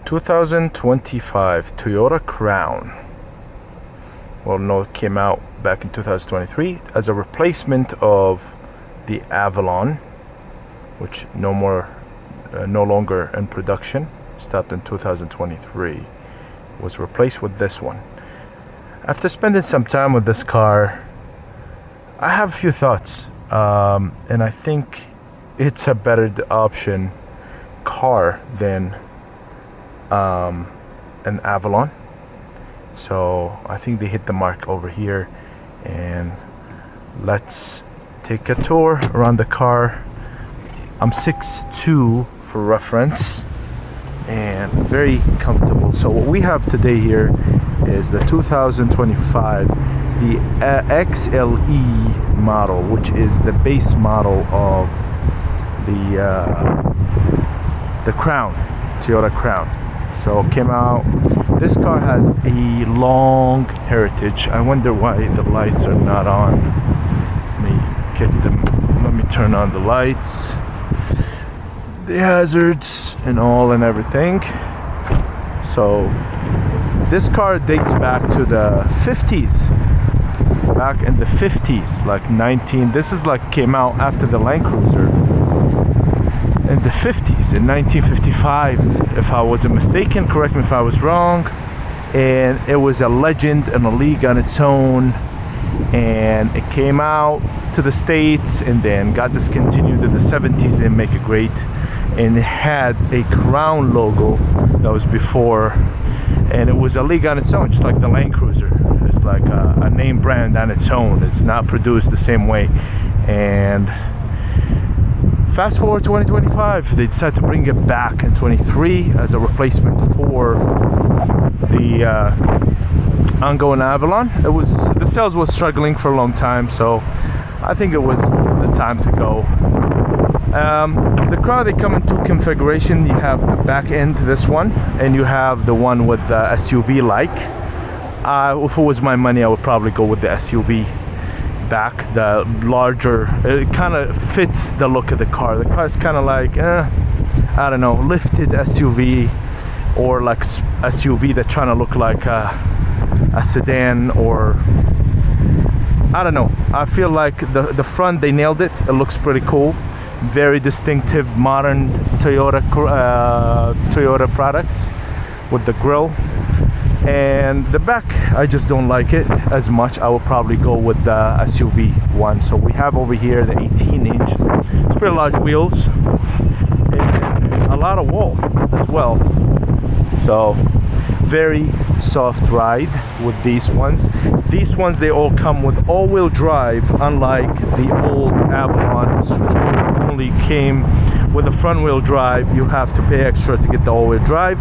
2025 Toyota Crown. Well, no, it came out back in 2023 as a replacement of the Avalon, which no longer in production, stopped in 2023, was replaced with this one. After spending some time with this car, I have a few thoughts, and I think it's a better option car than an Avalon. So I think they hit the mark over here, and let's take a tour around the car. I'm 6'2" for reference and very comfortable. So what we have today here is the 2025 the XLE model, which is the base model of the Crown, Toyota Crown. So it came out. This car has a long heritage. I wonder why the lights are not on. Let me turn on the lights, the hazards and all and everything. So this car dates back to the 50s. Back in the 50s, like 19, this is like came out after the Land Cruiser in the 50s, in 1955, if I wasn't mistaken. Correct me if I was wrong. And it was a legend and a league on its own, and it came out to the States and then got discontinued in the 70s. They didn't make it great, and it had a Crown logo that was before, and it was a league on its own, just like the Land Cruiser. It's like a name brand on its own. It's not produced the same way. And fast forward 2025, they decided to bring it back in 23 as a replacement for the ongoing Avalon. The sales was struggling for a long time, so I think it was the time to go. The Crown, they come in two configuration. You have the back end, this one, and you have the one with the SUV like. If it was my money, I would probably go with the SUV back, the larger. It kind of fits the look of the car. The car is kind of like I don't know, lifted SUV, or like SUV that's trying to look like a sedan, or I don't know. I feel like the front, they nailed it. It looks pretty cool, very distinctive modern Toyota products with the grille. And the back, I just don't like it as much. I will probably go with the SUV one. So we have over here the 18-inch. It's pretty large wheels and a lot of wall as well. So very soft ride with these ones. These ones, they all come with all-wheel drive, unlike the old Avalons, which only came with a front-wheel drive. You have to pay extra to get the all-wheel drive.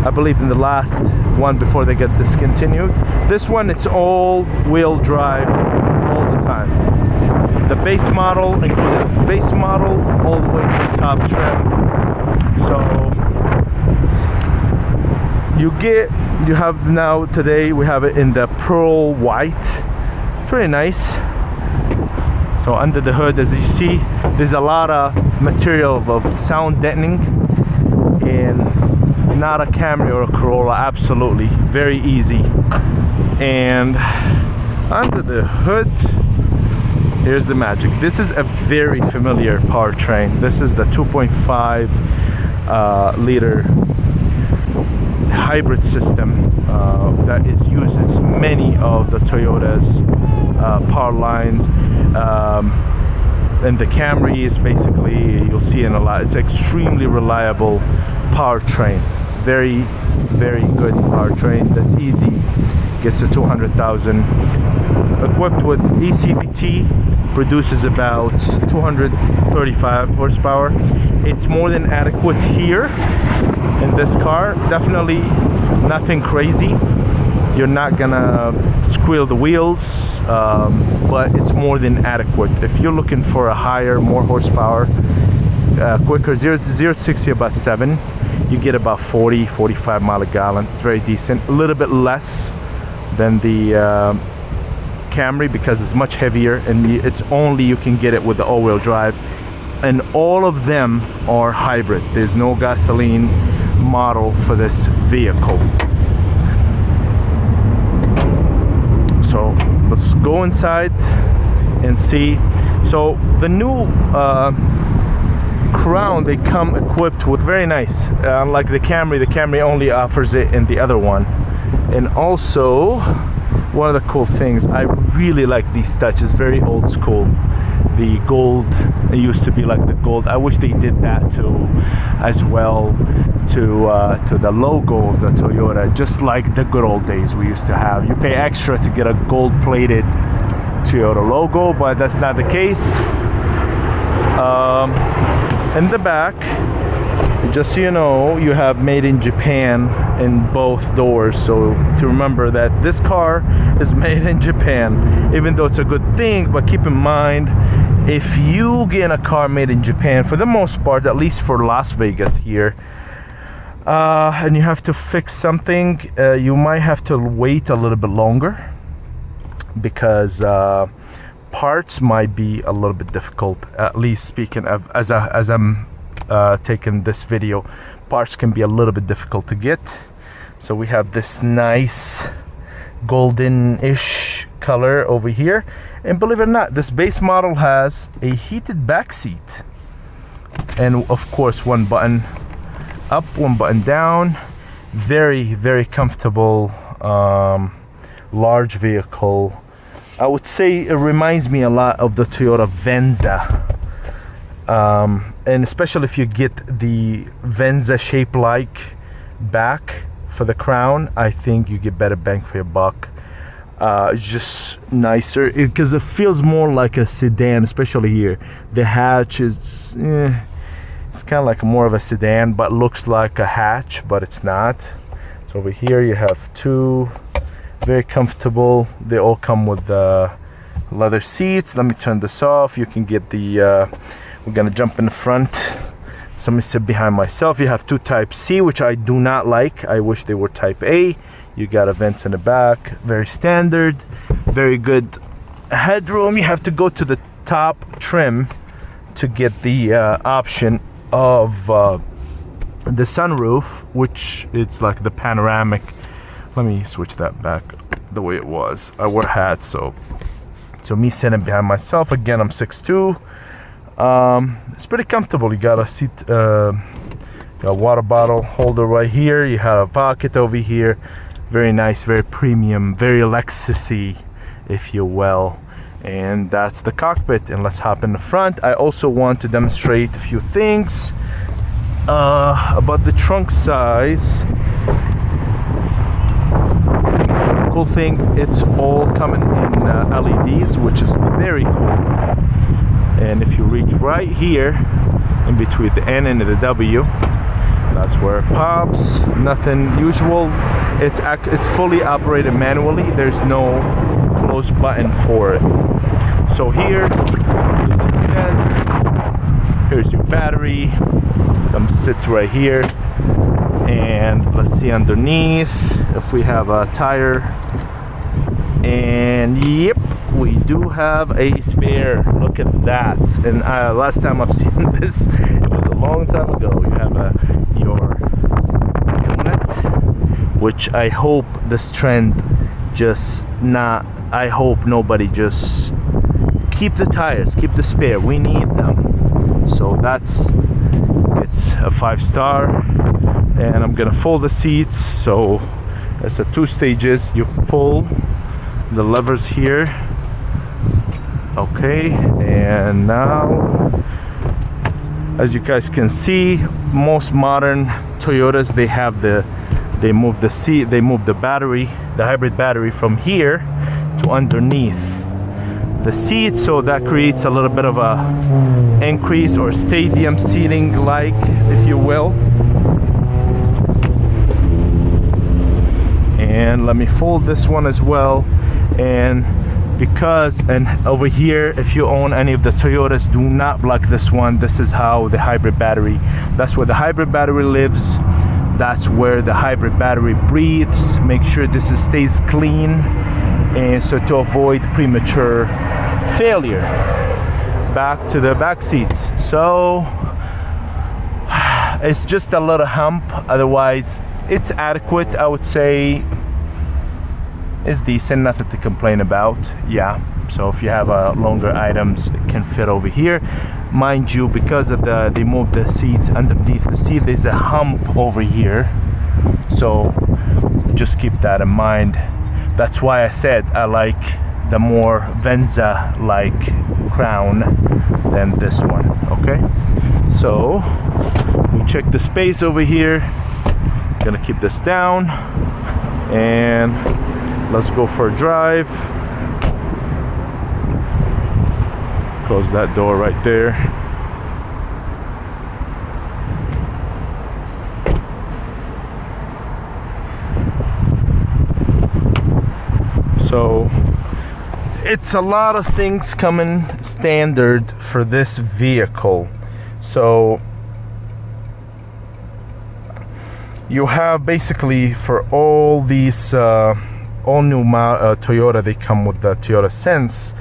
I believe in the last one before they get discontinued. This one, it's all-wheel drive all the time. The base model, including the base model, all the way to the top trim. So you have now, today we have it in the pearl white. Pretty nice. So under the hood, as you see, there's a lot of material of sound deadening, and not a Camry or a Corolla. Absolutely very easy. And under the hood, here's the magic. This is a very familiar powertrain. This is the 2.5 liter hybrid system that is used in many of the Toyota's power lines. And the Camry is basically, you'll see in a lot, it's extremely reliable powertrain. Very, very good powertrain that's easy, gets to 200,000. Equipped with ECVT, produces about 235 horsepower. It's more than adequate here in this car. Definitely nothing crazy. You're not gonna squeal the wheels, but it's more than adequate. If you're looking for a higher, more horsepower, quicker, 0 to 60 about 7, you get about 40-45 mile a gallon. It's very decent. A little bit less than the Camry because it's much heavier, and it's only you can get it with the all-wheel drive. And all of them are hybrid. There's no gasoline, model for this vehicle. So let's go inside and see. So the new Crown, they come equipped with very nice, unlike the Camry only offers it in the other one. And also one of the cool things, I really like these touches, very old school. The gold, it used to be like the gold. I wish they did that too as well to the logo of the Toyota, just like the good old days we used to have. You pay extra to get a gold plated Toyota logo, but that's not the case. In the back, just so you know, you have made in Japan in both doors. So to remember that this car is made in Japan, even though it's a good thing. But keep in mind, if you get a car made in Japan, for the most part, at least for Las Vegas here, and you have to fix something, you might have to wait a little bit longer, because parts might be a little bit difficult. At least speaking of, as I'm taking this video, parts can be a little bit difficult to get. So we have this nice golden-ish color over here, and believe it or not, this base model has a heated back seat, and of course one button up, one button down. Very, very comfortable, large vehicle. I would say it reminds me a lot of the Toyota Venza, and especially if you get the Venza shape-like back for the Crown, I think you get better bang for your buck. It's just nicer because it feels more like a sedan, especially here. The hatch is, it's kind of like more of a sedan, but looks like a hatch, but it's not. So over here you have two. Very comfortable. They all come with leather seats. Let me turn this off. You can get the we're gonna jump in the front. So let me sit behind myself. You have two type C, which I do not like. I wish they were type A. You got a vents in the back, very standard. Very good headroom. You have to go to the top trim to get the option of the sunroof, which it's like the panoramic. Let me switch that back the way it was. I wear hats, so me sitting behind myself. Again, I'm 6'2". It's pretty comfortable. You got a seat, got a water bottle holder right here. You have a pocket over here. Very nice, very premium, very Lexus-y, if you will. And that's the cockpit. And let's hop in the front. I also want to demonstrate a few things about the trunk size. Cool thing, it's all coming in LEDs, which is very cool. And if you reach right here in between the N and the W, that's where it pops. Nothing usual. It's fully operated manually. There's no close button for it. So here, here's your battery. Sits right here. And let's see underneath if we have a tire. And yep, we do have a spare. Look at that. And last time I've seen this, it was a long time ago. You have your unit, which I hope this trend just not, I hope nobody just keep the tires, keep the spare. We need them. So it's a 5-star. And I'm gonna fold the seats. So it's a 2 stages. You pull the levers here. Okay, and now as you guys can see, most modern Toyotas, they move the seat, they move the battery, the hybrid battery from here to underneath the seat, so that creates a little bit of a increase or stadium seating, like, if you will. And let me fold this one as well. And because, and over here, if you own any of the Toyotas, do not block this one. This is how the hybrid battery, that's where the hybrid battery lives. That's where the hybrid battery breathes. Make sure this stays clean, and so to avoid premature failure. Back to the back seats. So It's just a little hump, otherwise it's adequate. I would say it's decent, nothing to complain about. Yeah, so if you have longer items, it can fit over here. Mind you, because of they moved the seats underneath the seat, there's a hump over here, so just keep that in mind. That's why I said I like the more Venza like crown than this one. Okay, so we check the space over here. Gonna keep this down and let's go for a drive. Close that door right there. So it's a lot of things coming standard for this vehicle. So you have basically for all these all new Toyota, they come with the Toyota Sense,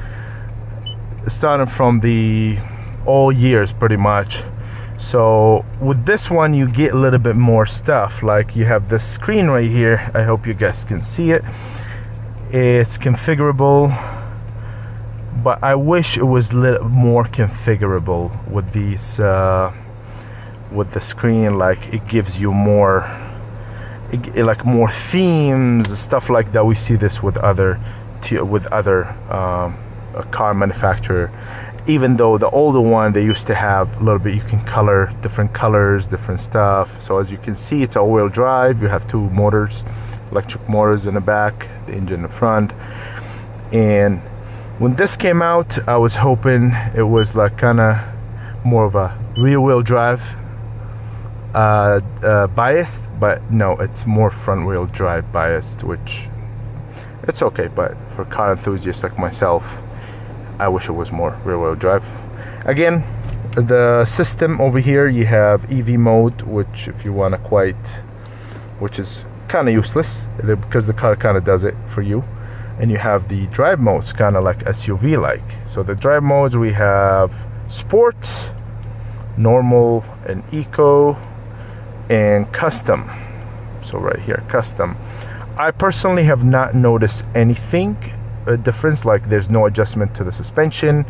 starting from the all years pretty much. So with this one you get a little bit more stuff, like you have this screen right here. I hope you guys can see it. It's configurable, but I wish it was a little more configurable with these with the screen. Like it gives you more like more themes, stuff like that. We see this with other car manufacturer. Even though the older one, they used to have a little bit, you can color different colors, different stuff. So as you can see, it's all-wheel drive. You have 2 motors, electric motors in the back, the engine in the front. And when this came out, I was hoping it was like kind of more of a rear-wheel drive biased, but no, it's more front-wheel drive biased, which it's okay. But for car enthusiasts like myself, I wish it was more rear-wheel drive. Again, the system over here, you have EV mode, which if you want to which is kind of useless because the car kind of does it for you. And you have the drive modes, kind of like SUV like. So the drive modes, we have Sport, Normal, and Eco, and Custom. So right here, Custom. I personally have not noticed anything a difference, like there's no adjustment to the suspension,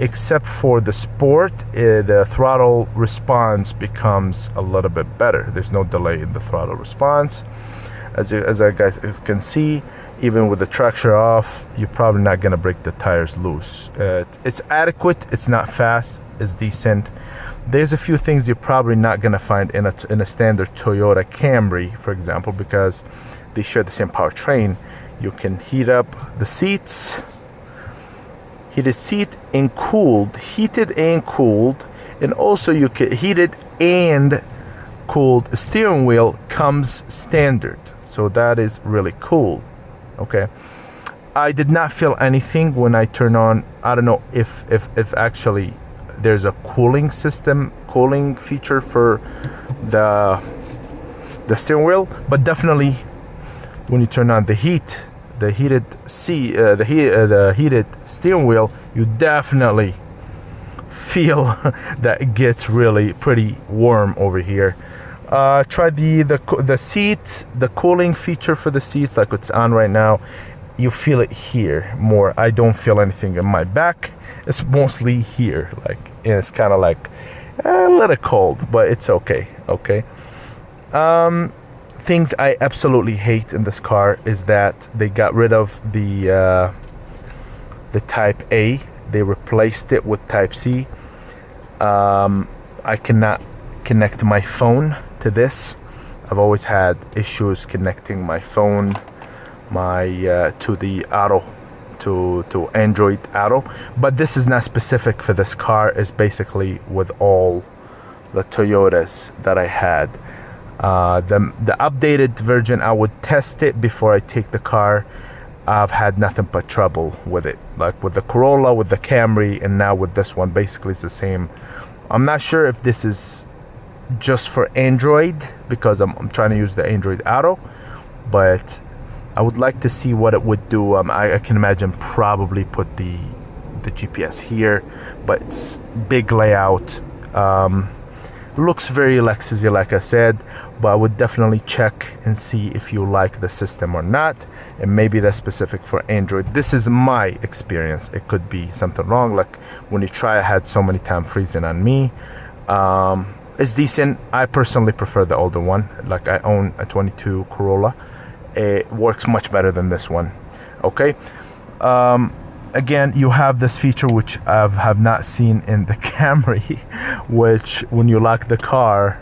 except for the Sport. The throttle response becomes a little bit better. There's no delay in the throttle response. As I guys can see, even with the traction off, you're probably not gonna break the tires loose. It's adequate, it's not fast, it's decent. There's a few things you're probably not gonna find in a standard Toyota Camry, for example, because they share the same powertrain. You can heat up the seats, heated seat and cooled, heated and cooled, and also you can heated and cooled steering wheel comes standard. So that is really cool. Okay, I did not feel anything when I turn on. I don't know if actually there's a cooling feature for the steering wheel, but definitely when you turn on the heated steering wheel, you definitely feel that it gets really pretty warm over here. Try the seat, the cooling feature for the seats, like it's on right now. You feel it here more. I don't feel anything in my back. It's mostly here, like, and it's kind of like a little cold, but it's okay. Okay. Things I absolutely hate in this car is that they got rid of the Type A. They replaced it with Type C. I cannot connect my phone to this. I've always had issues connecting my phone to the Auto, to Android Auto, but this is not specific for this car. It's basically with all the Toyotas that I had. The updated version, I would test it before I take the car. I've had nothing but trouble with it, like with the Corolla, with the Camry, and now with this one. Basically it's the same. I'm not sure if this is just for Android, because I'm trying to use the Android Auto, but I would like to see what it would do. I can imagine probably put the GPS here, but it's big layout. Looks very Lexusy, like I said, but I would definitely check and see if you like the system or not, and maybe that's specific for Android. This is my experience. It could be something wrong. Like when you try, I had so many time freezing on me. It's decent. I personally prefer the older one. Like I own a 22 Corolla. It works much better than this one. Okay. Again, you have this feature which I have not seen in the Camry, which when you lock the car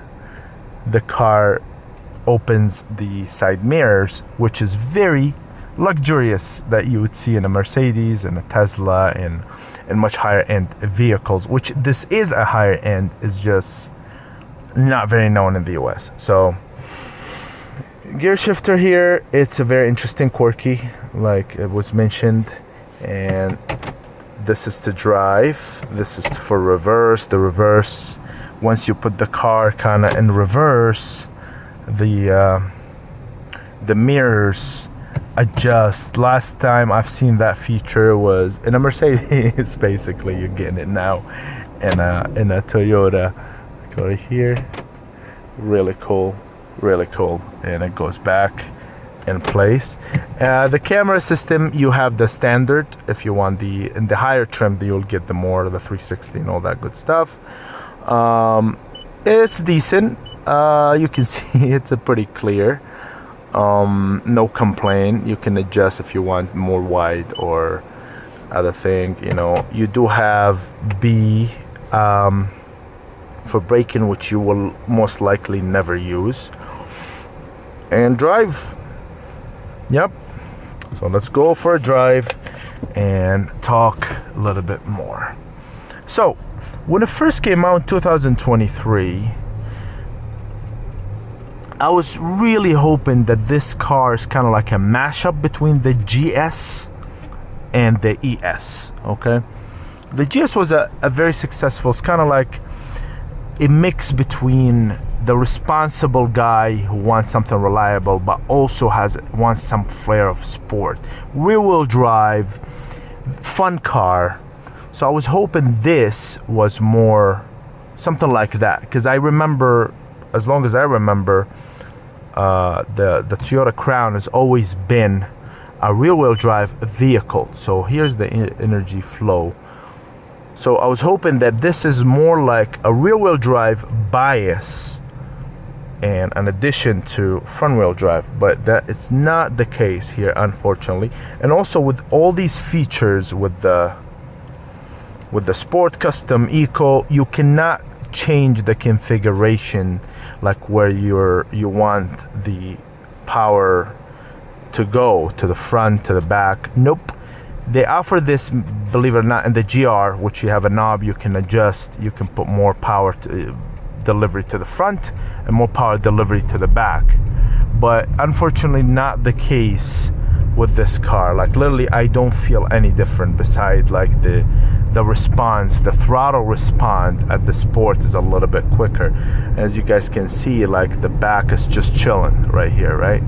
opens the side mirrors, which is very luxurious, that you would see in a Mercedes and a Tesla and much higher end vehicles, which this is a higher end, is just not very known in the US. So gear shifter here, it's a very interesting, quirky, like it was mentioned. And this is to drive, this is for reverse. The reverse, once you put the car kind of in reverse, the mirrors adjust. Last time I've seen that feature was in a Mercedes. Basically you're getting it now in a Toyota. Go right here, really cool, and it goes back in place. The camera system, you have the standard. If you want in the higher trim, you'll get the 360 and all that good stuff. It's decent. You can see it's a pretty clear. No complaint. You can adjust if you want more wide or other thing. You know, you do have B for braking, which you will most likely never use, and drive. Yep. So let's go for a drive and talk a little bit more. So when it first came out in 2023, I was really hoping that this car is kind of like a mashup between the GS and the ES. Okay, the GS was a very successful, it's kind of like a mix between the responsible guy who wants something reliable but also wants some flair of sport, rear-wheel drive, fun car. So I was hoping this was more something like that, because I remember, as long as I remember, the Toyota Crown has always been a rear-wheel drive vehicle. So here's the energy flow. So I was hoping that this is more like a rear-wheel drive bias and an addition to front-wheel drive, but that it's not the case here, unfortunately. And also with all these features, with the Sport, Custom, Eco, you cannot change the configuration, like where you want the power to go to the front, to the back. Nope. They offer this, believe it or not, in the GR, which you have a knob you can adjust. You can put more power delivery to the front and more power delivery to the back, but unfortunately not the case with this car. Like literally I don't feel any different, beside like the response, the throttle response at the Sport is a little bit quicker. As you guys can see, like the back is just chilling right here, right?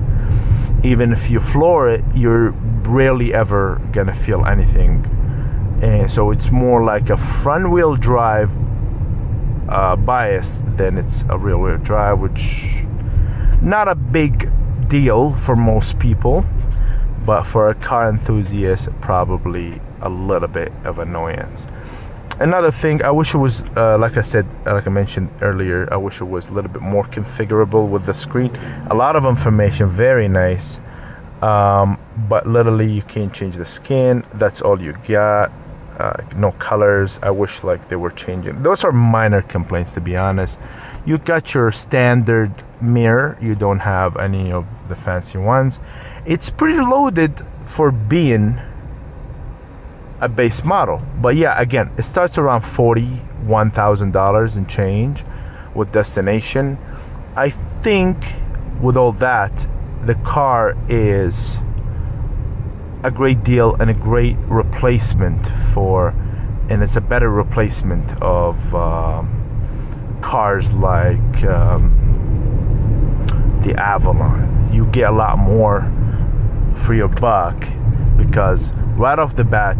Even if you floor it, you're rarely ever gonna feel anything. And so it's more like a front wheel drive bias than it's a rear wheel drive, which not a big deal for most people, but for a car enthusiast, probably a little bit of annoyance. Another thing, I wish it was like I mentioned earlier, I wish it was a little bit more configurable with the screen. A lot of information, very nice, but literally you can't change the skin. That's all you got. No colors. I wish like they were changing. Those are minor complaints, to be honest. You got your standard mirror, you don't have any of the fancy ones. It's pretty loaded for being a base model, but yeah, again, it starts around $41,000 and change with destination. I think with all that, the car is a great deal and a great replacement for, and it's a better replacement of cars like the Avalon. You get a lot more for your buck, because right off the bat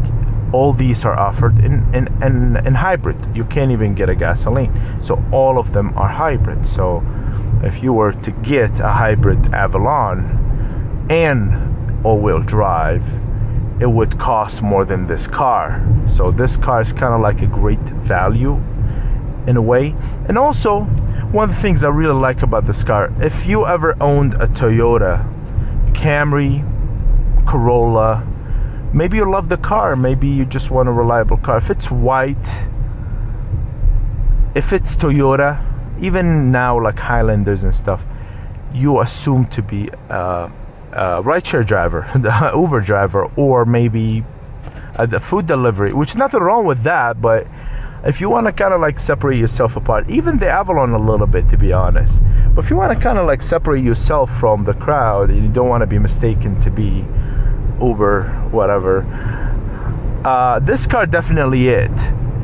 all these are offered in hybrid. You can't even get a gasoline, so all of them are hybrid. So if you were to get a hybrid Avalon and all-wheel drive, it would cost more than this car. So this car is kind of like a great value in a way. And also, one of the things I really like about this car, if you ever owned a Toyota Camry, Corolla, maybe you love the car, maybe you just want a reliable car. If it's white, if it's Toyota, even now like Highlanders and stuff, you assume to be a rideshare driver, the Uber driver, or maybe the food delivery, which nothing wrong with that. But if you want to kind of like separate yourself apart, even the Avalon a little bit, to be honest, but if you want to kind of like separate yourself from the crowd and you don't want to be mistaken to be Uber, whatever, this car definitely it.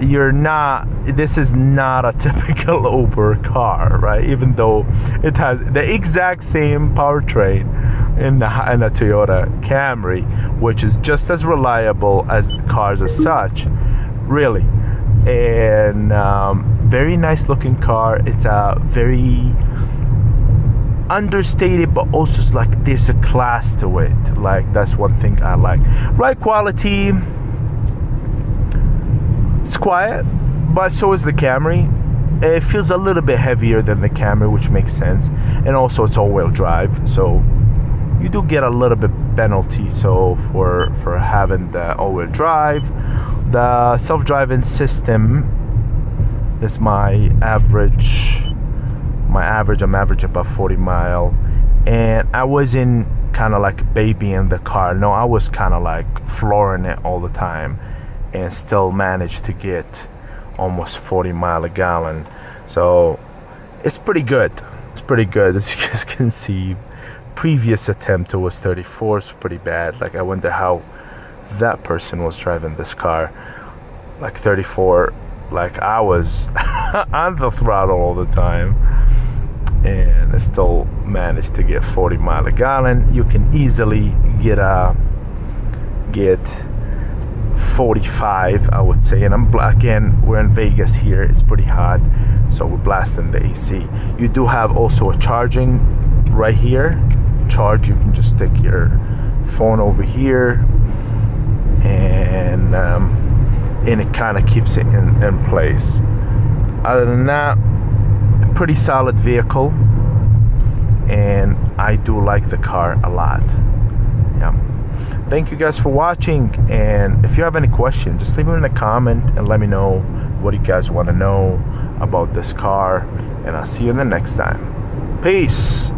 You're not, this is not a typical Uber car, right? Even though it has the exact same powertrain in a Toyota Camry, which is just as reliable as cars as such, really. And very nice looking car. It's a very understated, but also like there's a class to it. Like that's one thing I like. Ride quality, it's quiet, but so is the Camry. It feels a little bit heavier than the Camry, which makes sense. And also it's all-wheel drive, so you do get a little bit penalty so for having the all-wheel drive. The self-driving system is my average. I'm average about 40 mile, and I wasn't kind of like babying the car. No, I was kind of like flooring it all the time, and still managed to get almost 40 mile a gallon. So it's pretty good. It's pretty good. As you guys can see, previous attempt was 34. It's pretty bad. Like I wonder how that person was driving this car. Like 34, like I was on the throttle all the time, and I still managed to get 40 mile a gallon. You can easily get 45, I would say. And again, we're in Vegas here, it's pretty hot, so we're blasting the AC. You do have also a charging right here. You can just stick your phone over here, and it kind of keeps it in place. Other than that, pretty solid vehicle, and I do like the car a lot. Yeah. Thank you guys for watching, and if you have any questions, just leave them in a comment and let me know what you guys want to know about this car, and I'll see you in the next time. Peace.